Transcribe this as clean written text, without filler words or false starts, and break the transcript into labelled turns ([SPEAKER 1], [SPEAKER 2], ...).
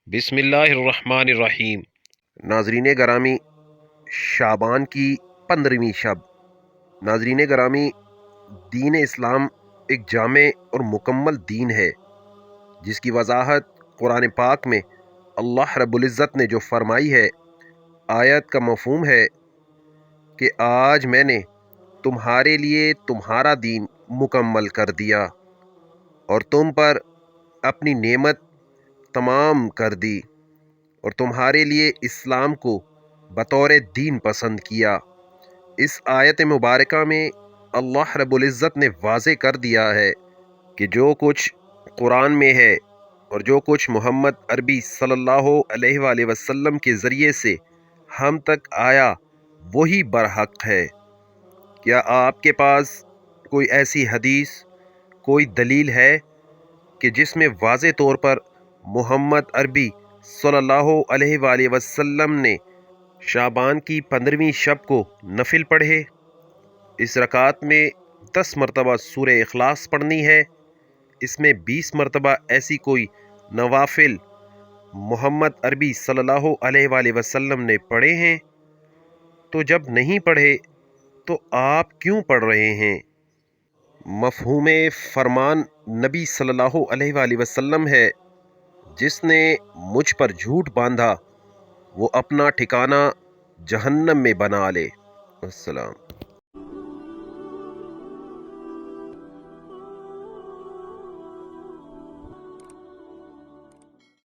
[SPEAKER 1] بسم اللہ الرحمن الرحیم۔ ناظرین گرامی، شعبان کی 15ویں شب۔ ناظرین گرامی، دین اسلام ایک جامع اور مکمل دین ہے جس کی وضاحت قرآن پاک میں اللہ رب العزت نے جو فرمائی ہے۔ آیت کا مفہوم ہے کہ آج میں نے تمہارے لیے تمہارا دین مکمل کر دیا اور تم پر اپنی نعمت تمام کر دی اور تمہارے لیے اسلام کو بطور دین پسند کیا۔ اس آیت مبارکہ میں اللہ رب العزت نے واضح کر دیا ہے کہ جو کچھ قرآن میں ہے اور جو کچھ محمد عربی صلی اللہ علیہ وآلہ وسلم کے ذریعے سے ہم تک آیا وہی برحق ہے۔ کیا آپ کے پاس کوئی ایسی حدیث، کوئی دلیل ہے کہ جس میں واضح طور پر محمد عربی صلی اللہ علیہ وآلہ وسلم نے شعبان کی 15ویں شب کو نفل پڑھے؟ اس رکعت میں 10 مرتبہ سورہ اخلاص پڑھنی ہے۔ اس میں 20 مرتبہ ایسی کوئی نوافل محمد عربی صلی اللہ علیہ وآلہ وسلم نے پڑھے ہیں؟ تو جب نہیں پڑھے تو آپ کیوں پڑھ رہے ہیں؟ مفہوم فرمان نبی صلی اللہ علیہ وآلہ وسلم ہے، جس نے مجھ پر جھوٹ باندھا وہ اپنا ٹھکانہ جہنم میں بنا لے۔ السلام۔